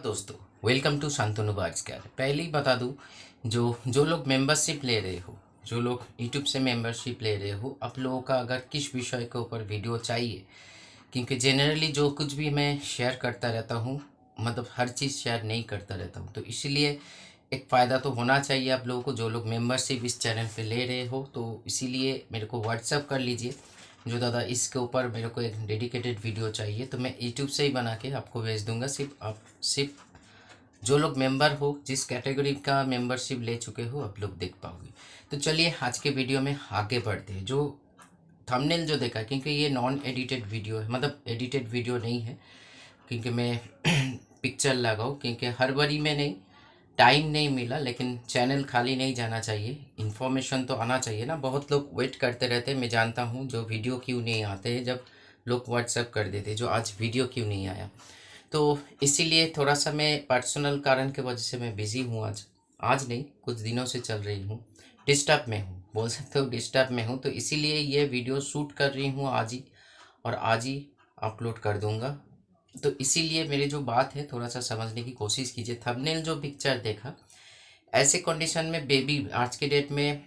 दोस्तों, welcome to Shantanu बार्सकर। पहले ही बता दूं, जो जो लोग मेंबरशिप ले रहे हो, जो लोग यूट्यूब से मेंबरशिप ले रहे हो, आप लोगों का अगर किस विषय के ऊपर वीडियो चाहिए, क्योंकि जनरली जो कुछ भी मैं शेयर करता रहता हूँ, मतलब हर चीज़ शेयर नहीं करता रहता हूँ, तो इसीलिए एक फ़ायदा तो होना चाहिए आप लोगों को। जो लोग मेंबरशिप इस चैनल पे ले रहे हो, तो इसीलिए मेरे को व्हाट्सअप कर लीजिए, जो दादा इसके ऊपर मेरे को एक डेडिकेटेड वीडियो चाहिए, तो मैं यूट्यूब से ही बना के आपको भेज दूंगा। सिर्फ जो लोग मेंबर हो, जिस कैटेगरी का मेंबरशिप ले चुके हो, आप लोग देख पाओगे। तो चलिए आज के वीडियो में आगे बढ़ते हैं। जो थंबनेल जो देखा, क्योंकि ये नॉन एडिटेड वीडियो है, मतलब एडिटेड वीडियो नहीं है, क्योंकि मैं पिक्चर लगाऊँ, क्योंकि हर बारी में नहीं, टाइम नहीं मिला। लेकिन चैनल खाली नहीं जाना चाहिए, इन्फॉर्मेशन तो आना चाहिए ना। बहुत लोग वेट करते रहते हैं, मैं जानता हूँ, जो वीडियो क्यों नहीं आते हैं, जब लोग व्हाट्सएप कर देते जो आज वीडियो क्यों नहीं आया। तो इसीलिए थोड़ा सा मैं पर्सनल कारण की वजह से मैं बिज़ी हूँ। आज आज नहीं, कुछ दिनों से चल रही हूँ, डिस्टर्ब में हूँ, बोल सकते हो डिस्टर्ब में हूँ। तो इसीलिए ये वीडियो शूट कर रही हूँ आज ही, और आज ही अपलोड कर दूँगा। तो इसीलिए मेरी जो बात है थोड़ा सा समझने की कोशिश कीजिए। थंबनेल जो पिक्चर देखा, ऐसे कंडीशन में बेबी, आज के डेट में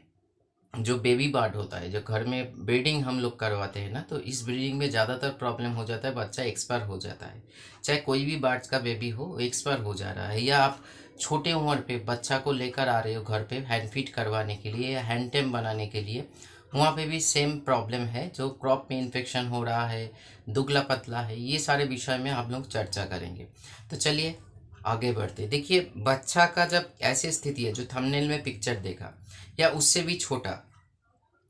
जो बेबी बार्ड होता है, जो घर में ब्रीडिंग हम लोग करवाते हैं ना, तो इस ब्रीडिंग में ज़्यादातर प्रॉब्लम हो जाता है, बच्चा एक्सपायर हो जाता है। चाहे कोई भी बार्ड्स का बेबी हो, वो एक्सपायर हो जा रहा है। या आप छोटे उम्र पे बच्चा को लेकर आ रहे हो घर पे हैंड फीड करवाने के लिए या हैंड टेम बनाने के लिए, वहाँ पे भी सेम प्रॉब्लम है। जो क्रॉप में इन्फेक्शन हो रहा है, दुबला पतला है, ये सारे विषय में हम लोग चर्चा करेंगे। तो चलिए आगे बढ़ते। देखिए, बच्चा का जब ऐसी स्थिति है, जो थंबनेल में पिक्चर देखा या उससे भी छोटा,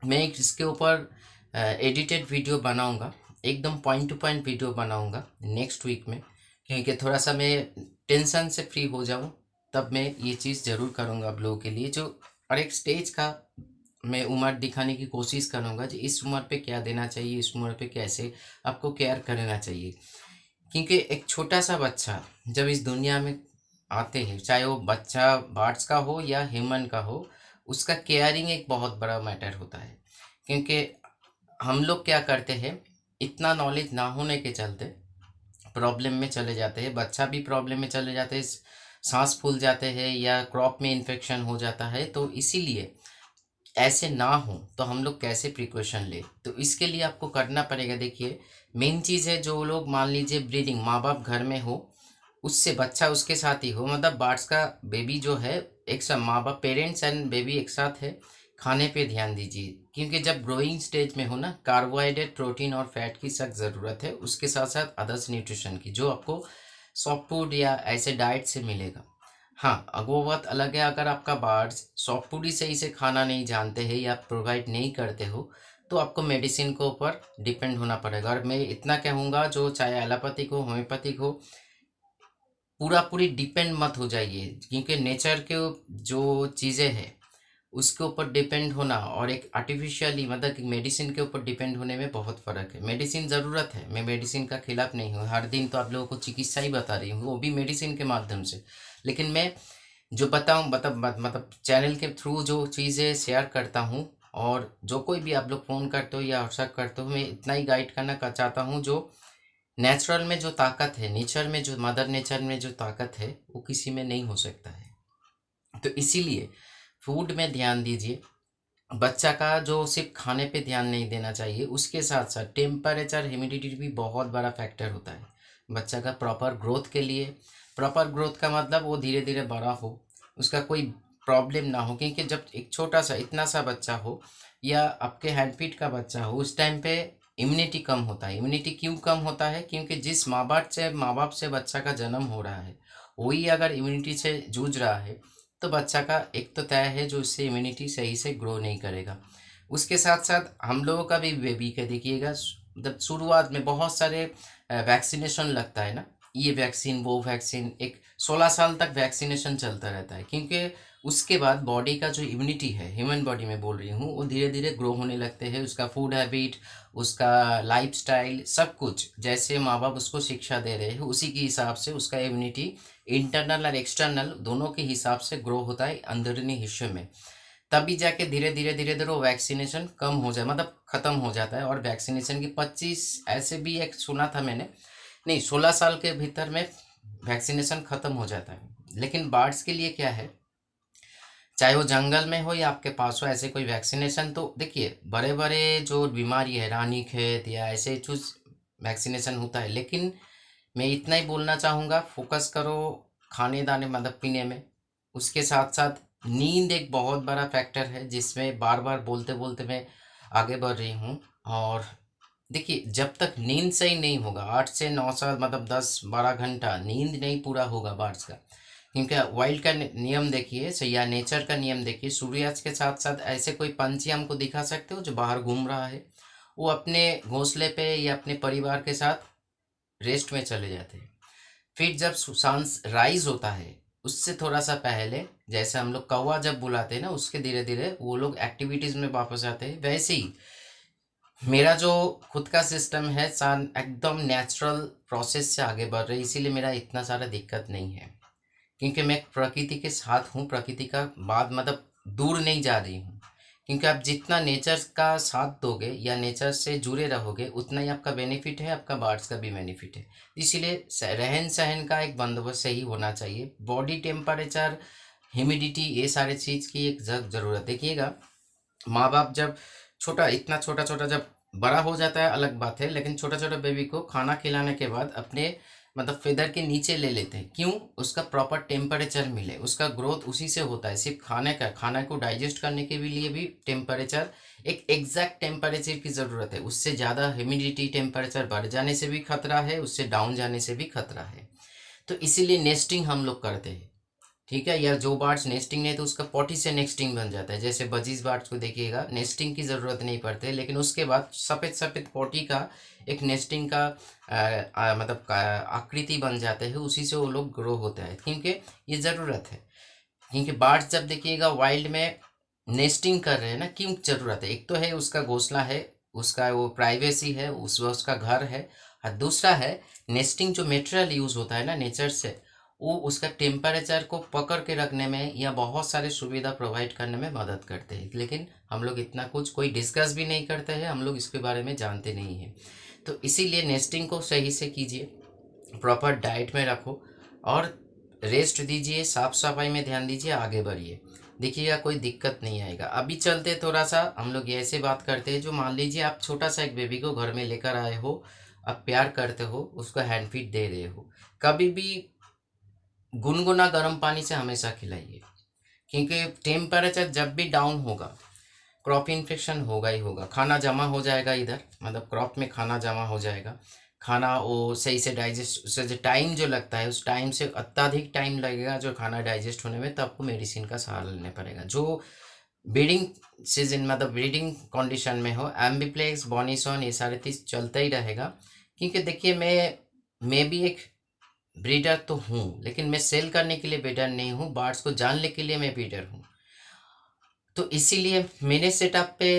मैं एक इसके ऊपर एडिटेड वीडियो बनाऊंगा, एकदम पॉइंट टू पॉइंट वीडियो बनाऊंगा नेक्स्ट वीक में, क्योंकि थोड़ा सा मैं टेंशन से फ्री हो जाऊं, तब मैं ये चीज़ ज़रूर करूंगा आप लोगों के लिए। जो और एक स्टेज का मैं उम्र दिखाने की कोशिश करूंगा, कि इस उम्र पे क्या देना चाहिए, इस उम्र पे कैसे आपको केयर करना चाहिए। क्योंकि एक छोटा सा बच्चा जब इस दुनिया में आते हैं, चाहे वो बच्चा बर्ड्स का हो या ह्यूमन का हो, उसका केयरिंग एक बहुत बड़ा मैटर होता है। क्योंकि हम लोग क्या करते हैं, इतना नॉलेज ना होने के चलते प्रॉब्लम में चले जाते हैं, बच्चा भी प्रॉब्लम में चले जाते हैं, सांस फूल जाते हैं या क्रॉप में इन्फेक्शन हो जाता है। तो इसीलिए ऐसे ना हो तो हम लोग कैसे प्रिकॉशन ले, तो इसके लिए आपको करना पड़ेगा। देखिए, मेन चीज़ है, जो लोग मान लीजिए ब्रीडिंग माँ बाप घर में हो, उससे बच्चा उसके साथ ही हो, मतलब बर्ड्स का बेबी जो है, एक साथ माँ बाप पेरेंट्स एंड बेबी एक साथ है, खाने पे ध्यान दीजिए। क्योंकि जब ग्रोइंग स्टेज में हो ना, कार्बोहाइड्रेट, प्रोटीन और फैट की सख्त ज़रूरत है, उसके साथ साथ अदर्स न्यूट्रिशन की, जो आपको सॉफ्ट फूड या ऐसे डाइट से मिलेगा। हाँ, अब वो बात अलग है, अगर आपका बर्ड्स सॉफ्ट फूड ही सही से खाना नहीं जानते हैं या प्रोवाइड नहीं करते हो, तो आपको मेडिसिन के ऊपर डिपेंड होना पड़ेगा। और मैं इतना कहूँगा, जो चाहे एलोपैथिक हो, होम्योपैथिक हो, पूरा पूरी डिपेंड मत हो जाइए। क्योंकि नेचर के जो चीज़ें हैं, उसके ऊपर डिपेंड होना और एक आर्टिफिशियली, मतलब कि मेडिसिन के ऊपर डिपेंड होने में बहुत फ़र्क है। मेडिसिन ज़रूरत है, मैं मेडिसिन का खिलाफ नहीं हूँ, हर दिन तो आप लोगों को चिकित्सा ही बता रही हूँ, वो भी मेडिसिन के माध्यम से। लेकिन मैं जो बताऊँ, मतलब चैनल के थ्रू जो चीज़ें शेयर करता हूँ, और जो कोई भी आप लोग फ़ोन करते हो या व्हाट्सएप करते हो, मैं इतना ही गाइड करना चाहता हूँ। जो नेचुरल में जो ताकत है, नेचर में जो, मदर नेचर में जो ताकत है, वो किसी में नहीं हो सकता है। तो इसीलिए फूड में ध्यान दीजिए। बच्चा का जो सिर्फ खाने पे ध्यान नहीं देना चाहिए, उसके साथ साथ टेम्परेचर, ह्यूमिडिटी भी बहुत बड़ा फैक्टर होता है बच्चा का प्रॉपर ग्रोथ के लिए। प्रॉपर ग्रोथ का मतलब वो धीरे धीरे बड़ा हो, उसका कोई प्रॉब्लम ना हो। क्योंकि जब एक छोटा सा इतना सा बच्चा हो या आपके हैंडफीट का बच्चा हो, उस टाइम पे इम्यूनिटी कम होता है। इम्यूनिटी क्यों कम होता है? क्योंकि जिस माँ बाप से बच्चा का जन्म हो रहा है, वही अगर इम्यूनिटी से जूझ रहा है, तो बच्चा का एक तो तय है, जो उससे इम्यूनिटी सही से ग्रो नहीं करेगा। उसके साथ साथ हम लोगों का भी बेबी का देखिएगा, जब शुरुआत में बहुत सारे वैक्सीनेशन लगता है ना, ये वैक्सीन वो वैक्सीन, एक 16 साल तक वैक्सीनेशन चलता रहता है। क्योंकि उसके बाद बॉडी का जो इम्यूनिटी है, ह्यूमन बॉडी में बोल रही हूँ, वो धीरे धीरे ग्रो होने लगते हैं। उसका फूड हैबिट, उसका लाइफस्टाइल, सब कुछ जैसे माँ बाप उसको शिक्षा दे रहे हैं, उसी के हिसाब से उसका इम्यूनिटी इंटरनल और एक्सटर्नल दोनों के हिसाब से ग्रो होता है अंदरूनी हिस्से में। तभी जाके धीरे धीरे वो वैक्सीनेशन कम हो जाए, मतलब ख़त्म हो जाता है। और वैक्सीनेशन की 25 ऐसे भी एक सुना था मैंने, नहीं 16 साल के भीतर में वैक्सीनेशन ख़त्म हो जाता है। लेकिन बर्ड्स के लिए क्या है, चाहे वो जंगल में हो या आपके पास हो, ऐसे कोई वैक्सीनेशन तो देखिए बड़े बड़े जो बीमारी है रानीखेत या ऐसे चूज वैक्सीनेशन होता है। लेकिन मैं इतना ही बोलना चाहूँगा, फोकस करो खाने दाने मतलब पीने में। उसके साथ साथ नींद एक बहुत बड़ा फैक्टर है, जिसमें बार बार बोलते बोलते मैं आगे बढ़ रही हूँ। और देखिए जब तक नींद सही नहीं होगा, 8 से 9 साल मतलब 10-12 घंटा नींद नहीं पूरा होगा बर्ड्स का। क्योंकि वाइल्ड का नियम देखिए या नेचर का नियम देखिए, सूर्यास्त के साथ साथ ऐसे कोई पंछी हमको दिखा सकते हो जो बाहर घूम रहा है, वो अपने घोंसले पे या अपने परिवार के साथ रेस्ट में चले जाते हैं। फिर जब सनराइज होता है उससे थोड़ा सा पहले, जैसे हम लोग कौवा जब बुलाते हैं ना, उसके धीरे धीरे वो लोग एक्टिविटीज में वापस आते हैं। वैसे ही मेरा जो खुद का सिस्टम है सान एकदम नेचुरल प्रोसेस से आगे बढ़ रही है, इसीलिए मेरा इतना सारा दिक्कत नहीं है। क्योंकि मैं प्रकृति के साथ हूँ, प्रकृति का बाद मतलब दूर नहीं जा रही हूँ। क्योंकि आप जितना नेचर का साथ दोगे या नेचर से जुड़े रहोगे, उतना ही आपका बेनिफिट है, आपका बर्ड्स का भी बेनिफिट है। इसीलिए रहन सहन का एक बंदोबस्त सही होना चाहिए। बॉडी टेम्परेचर, ह्यूमिडिटी, ये सारे चीज़ की एक ज़रूरत। देखिएगा माँ बाप जब छोटा इतना छोटा छोटा जब बड़ा हो जाता है अलग बात है, लेकिन छोटा छोटा बेबी को खाना खिलाने के बाद अपने मतलब फेदर के नीचे ले लेते हैं। क्यों? उसका प्रॉपर टेम्परेचर मिले, उसका ग्रोथ उसी से होता है। सिर्फ खाना को डाइजेस्ट करने के लिए भी टेम्परेचर, एक एग्जैक्ट टेम्परेचर की ज़रूरत है। उससे ज़्यादा ह्यूमिडिटी टेम्परेचर बढ़ जाने से भी खतरा है, उससे डाउन जाने से भी खतरा है। तो इसीलिए नेस्टिंग हम लोग करते हैं, ठीक है। या जो बर्ड्स नेस्टिंग नहीं तो उसका पॉटी से नेस्टिंग बन जाता है। जैसे बजीज बर्ड्स को देखिएगा, नेस्टिंग की ज़रूरत नहीं पड़ती, लेकिन उसके बाद सफ़ेद सफ़ेद पॉटी का एक नेस्टिंग का मतलब आकृति बन जाते हैं, उसी से वो लोग ग्रो होता है। क्योंकि ये ज़रूरत है। क्योंकि बर्ड्स जब देखिएगा वाइल्ड में नेस्टिंग कर रहे हैं ना, क्यों ज़रूरत है? एक तो है उसका घोंसला है, उसका वो प्राइवेसी है, उसका घर है। और दूसरा है नेस्टिंग जो मटेरियल यूज़ होता है ना नेचर से, वो उसका टेम्परेचर को पकड़ के रखने में या बहुत सारे सुविधा प्रोवाइड करने में मदद करते हैं। लेकिन हम लोग इतना कुछ कोई डिस्कस भी नहीं करते हैं, हम लोग इसके बारे में जानते नहीं हैं। तो इसीलिए नेस्टिंग को सही से कीजिए, प्रॉपर डाइट में रखो और रेस्ट दीजिए, साफ सफाई में ध्यान दीजिए, आगे बढ़िए। देखिएगा कोई दिक्कत नहीं आएगा। अभी चलते थोड़ा सा हम लोग ऐसे बात करते हैं, जो मान लीजिए आप छोटा सा एक बेबी को घर में लेकर आए हो, आप प्यार करते हो, उसको हैंड फीड दे रहे हो, कभी भी गुनगुना गर्म पानी से हमेशा खिलाइए। क्योंकि टेम्परेचर जब भी डाउन होगा, क्रॉप इन्फेक्शन होगा ही होगा। खाना जमा हो जाएगा इधर, मतलब क्रॉप में खाना जमा हो जाएगा, खाना वो सही से डाइजेस्ट, उससे जो टाइम जो लगता है उस टाइम से अत्यधिक टाइम लगेगा जो खाना डाइजेस्ट होने में, तो आपको मेडिसिन का सहारा लेना पड़ेगा। जो ब्रीडिंग सीजन मतलब ब्रीडिंग कंडीशन में हो, एम्बिप्लेक्स, बॉनीसॉन, ये सारे चीज़ चलता ही रहेगा। क्योंकि देखिए मैं भी एक ब्रीडर तो हूँ, लेकिन मैं सेल करने के लिए ब्रीडर नहीं हूँ, बर्ड्स को जानने के लिए मैं ब्रीडर हूँ। तो इसीलिए मेरे सेटअप पे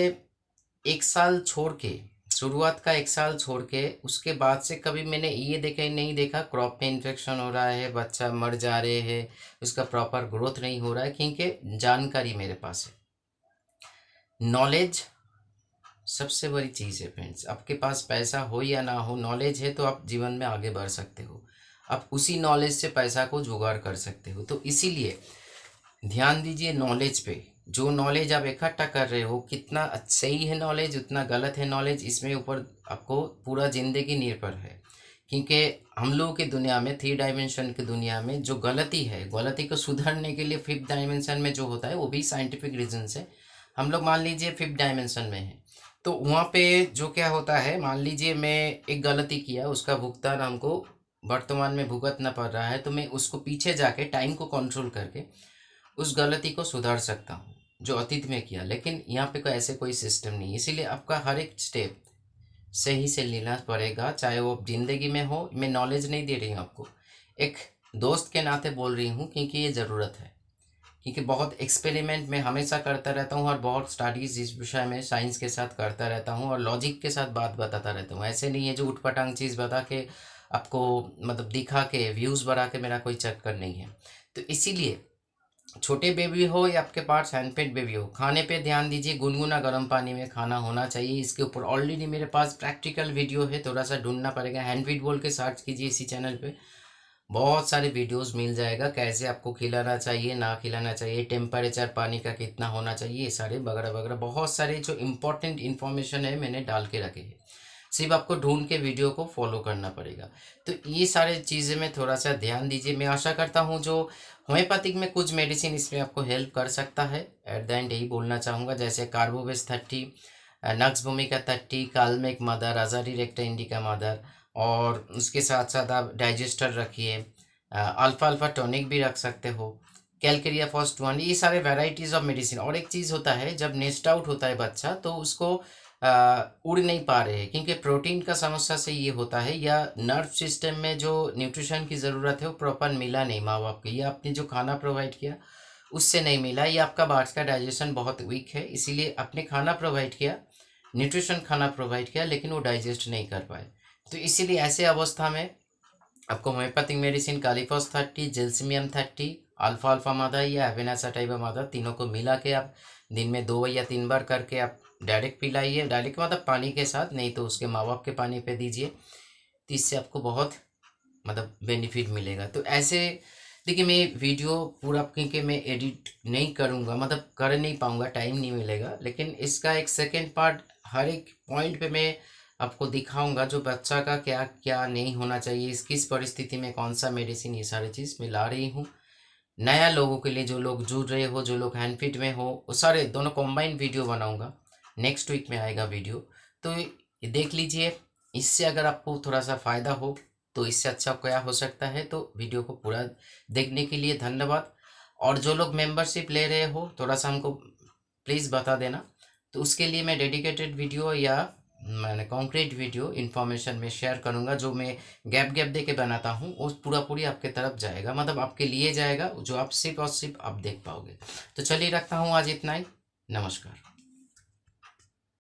1 साल छोड़ के, शुरुआत का 1 साल छोड़ के, उसके बाद से कभी मैंने ये देखा ही नहीं देखा क्रॉप में इन्फेक्शन हो रहा है, बच्चा मर जा रहे हैं, उसका प्रॉपर ग्रोथ नहीं हो रहा है। क्योंकि जानकारी मेरे पास है। नॉलेज सबसे बड़ी चीज़ है फ्रेंड्स। आपके पास पैसा हो या ना हो, नॉलेज है तो आप जीवन में आगे बढ़ सकते हो। आप उसी नॉलेज से पैसा को जुगाड़ कर सकते हो। तो इसीलिए ध्यान दीजिए नॉलेज पे। जो नॉलेज आप इकट्ठा कर रहे हो, कितना सही है नॉलेज, उतना गलत है नॉलेज, इसमें ऊपर आपको पूरा ज़िंदगी निर्भर है। क्योंकि हम लोगों की दुनिया में, 3 डायमेंशन की दुनिया में, जो गलती है, गलती को सुधारने के लिए 5th डायमेंशन में जो होता है, वो भी साइंटिफिक रीजन से हम लोग मान लीजिए 5th डायमेंशन में है। तो वहाँ पे जो क्या होता है, मान लीजिए मैं एक गलती किया, उसका भुगतान हमको वर्तमान में भुगतना पड़ रहा है, तो मैं उसको पीछे जाके टाइम को कंट्रोल करके उस गलती को सुधार सकता हूँ जो अतीत में किया। लेकिन यहाँ पे कोई ऐसे कोई सिस्टम नहीं, इसीलिए आपका हर एक स्टेप सही से लेना पड़ेगा, चाहे वो ज़िंदगी में हो। मैं नॉलेज नहीं दे रही हूँ आपको, एक दोस्त के नाते बोल रही हूँ, क्योंकि ये ज़रूरत है। क्योंकि बहुत एक्सपेरिमेंट मैं हमेशा करता रहता हूँ और बहुत स्टडीज़ इस विषय में साइंस के साथ करता रहता हूँ और लॉजिक के साथ बात बताता रहता हूँ। ऐसे नहीं है जो उठपटांग चीज़ बता के आपको मतलब दिखा के व्यूज़ बढ़ा के मेरा कोई चक्कर नहीं है। तो इसीलिए छोटे बेबी हो या आपके पास हैंडफेड बेबी हो, खाने पे ध्यान दीजिए, गुनगुना गर्म पानी में खाना होना चाहिए। इसके ऊपर ऑलरेडी मेरे पास प्रैक्टिकल वीडियो है, थोड़ा सा ढूंढना पड़ेगा, हैंडफीड बोल के सर्च कीजिए इसी चैनल पे। बहुत सारे वीडियोस मिल जाएगा, कैसे आपको खिलाना चाहिए, ना खिलाना चाहिए, टेम्परेचर पानी का कितना होना चाहिए, ये सारे वगैरह वगैरह बहुत सारे जो इम्पोर्टेंट इन्फॉर्मेशन है मैंने डाल के रखे हैं। सिर्फ आपको ढूंढ के वीडियो को फॉलो करना पड़ेगा। तो ये सारे चीज़ें में थोड़ा सा ध्यान दीजिए। मैं आशा करता हूँ जो होम्योपैथिक में कुछ मेडिसिन इसमें आपको हेल्प कर सकता है। एट द एंड यही बोलना चाहूँगा, जैसे कार्बोवेस 30, नक्स भूमिका 30, कालमेक मदर, अजारी रेक्टा इंडिका मदर, और उसके साथ साथ आप डाइजेस्टर रखिए, अल्फा अल्फा टॉनिक भी रख सकते हो, कैलकेरिया फर्स्ट वन, ये सारे वैराइटीज़ ऑफ मेडिसिन। और एक चीज़ होता है, जब नेस्ट आउट होता है बच्चा तो उसको उड़ नहीं पा रहे हैं, क्योंकि प्रोटीन का समस्या से ये होता है, या नर्व सिस्टम में जो न्यूट्रिशन की ज़रूरत है वो प्रॉपर मिला नहीं माँ बाप को, या आपने जो खाना प्रोवाइड किया उससे नहीं मिला, या आपका बाहर का डाइजेशन बहुत वीक है, इसीलिए आपने खाना प्रोवाइड किया, न्यूट्रिशन खाना प्रोवाइड किया, लेकिन वो डाइजेस्ट नहीं कर पाए। तो इसीलिए ऐसे अवस्था में आपको homeopathic medicine Kali phos 30, जेल्सिमियम 30, alpha alpha मादा या एवेना सटाइवा मादा, तीनों को मिला के आप दिन में 2 या 3 बार करके आप डायरेक्ट पिलाइए। डायरेक्ट मतलब पानी के साथ, नहीं तो उसके माँ बाप के पानी पे दीजिए। तो इससे आपको बहुत मतलब बेनिफिट मिलेगा। तो ऐसे देखिए, मैं वीडियो पूरा क्योंकि मैं एडिट नहीं करूँगा, मतलब कर नहीं पाऊँगा, टाइम नहीं मिलेगा, लेकिन इसका एक सेकेंड पार्ट हर एक पॉइंट पे मैं आपको दिखाऊंगा, जो बच्चा का क्या क्या नहीं होना चाहिए, इस किस परिस्थिति में कौन सा मेडिसिन, ये सारी चीज़ मैं ला रही हूँ नया लोगों के लिए, जो लोग जुड़ रहे हो, जो लोग हैंडफिट में हो, वो सारे दोनों कॉम्बाइंड वीडियो बनाऊंगा। नेक्स्ट वीक में आएगा वीडियो, तो ये देख लीजिए। इससे अगर आपको थोड़ा सा फ़ायदा हो तो इससे अच्छा क्या हो सकता है। तो वीडियो को पूरा देखने के लिए धन्यवाद। और जो लोग मेंबरशिप ले रहे हो, थोड़ा सा हमको प्लीज़ बता देना, तो उसके लिए मैं डेडिकेटेड वीडियो या मैंने कॉन्क्रीट वीडियो इन्फॉर्मेशन में शेयर करूंगा, जो मैं गैप गैप दे के बनाता हूँ, वो पूरा पूरी आपके तरफ जाएगा, मतलब आपके लिए जाएगा, जो आप सिर्फ और सिर्फ आप देख पाओगे। तो चलिए, रखता हूँ आज इतना ही। नमस्कार।